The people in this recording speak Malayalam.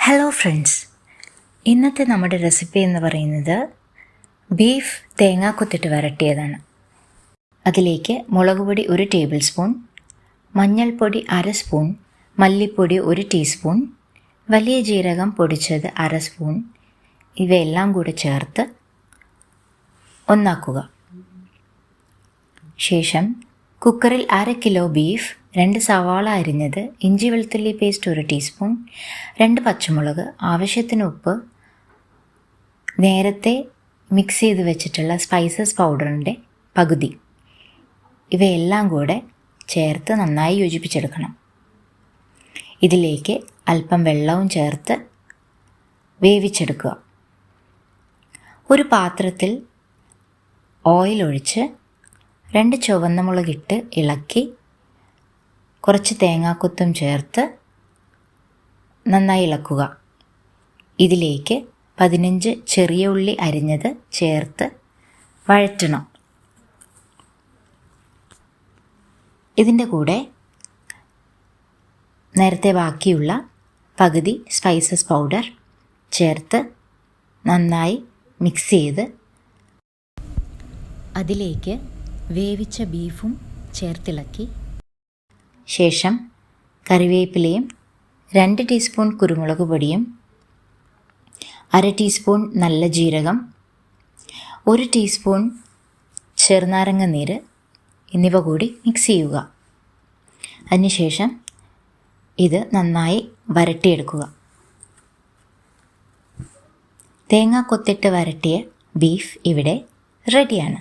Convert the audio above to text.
ഹലോ ഫ്രണ്ട്സ്, ഇന്നത്തെ നമ്മുടെ റെസിപ്പി എന്ന് പറയുന്നത് ബീഫ് തേങ്ങാക്കൊത്തിട്ട് വരട്ടിയതാണ്. അതിലേക്ക് മുളക് പൊടി 1 ടേബിൾ സ്പൂൺ, മഞ്ഞൾപ്പൊടി 1/2 സ്പൂൺ, മല്ലിപ്പൊടി 1 ടീസ്പൂൺ, വലിയ ജീരകം പൊടിച്ചത് 1/2 സ്പൂൺ ഇവയെല്ലാം കൂടെ ചേർത്ത് ഒന്നാക്കുക. ശേഷം കുക്കറിൽ 1/2 കിലോ ബീഫ്, 2 സവാള അരിഞ്ഞത്, ഇഞ്ചി വെളുത്തുള്ളി പേസ്റ്റ് 1 ടീസ്പൂൺ, 2 പച്ചമുളക്, ആവശ്യത്തിന് ഉപ്പ്, നേരത്തെ മിക്സ് ചെയ്ത് വെച്ചിട്ടുള്ള സ്പൈസസ് പൗഡറിൻ്റെ പകുതി ഇവയെല്ലാം കൂടെ ചേർത്ത് നന്നായി യോജിപ്പിച്ചെടുക്കണം. ഇതിലേക്ക് അല്പം വെള്ളവും ചേർത്ത് വേവിച്ചെടുക്കുക. ഒരു പാത്രത്തിൽ ഓയിൽ ഒഴിച്ച് 2 ചുവന്ന മുളകിട്ട് ഇളക്കി കുറച്ച് തേങ്ങാക്കൊത്തും ചേർത്ത് നന്നായി ഇളക്കുക. ഇതിലേക്ക് 15 ചെറിയ ഉള്ളി അരിഞ്ഞത് ചേർത്ത് വഴറ്റണം. ഇതിൻ്റെ കൂടെ നേരത്തെ ബാക്കിയുള്ള പകുതി സ്പൈസസ് പൗഡർ ചേർത്ത് നന്നായി മിക്സ് ചെയ്ത് അതിലേക്ക് വേവിച്ച ബീഫും ചേർത്തിളക്കി ശേഷം കറിവേപ്പിലയും 2 ടീസ്പൂൺ കുരുമുളക് പൊടിയും 1/2 ടീസ്പൂൺ നല്ല ജീരകം, 1 ടീസ്പൂൺ ചെറുനാരങ്ങ നീര് എന്നിവ കൂടി മിക്സ് ചെയ്യുക. അതിനുശേഷം ഇത് നന്നായി വരട്ടിയെടുക്കുക. തേങ്ങാക്കൊത്തിട്ട് വരട്ടിയ ബീഫ് ഇവിടെ റെഡിയാണ്.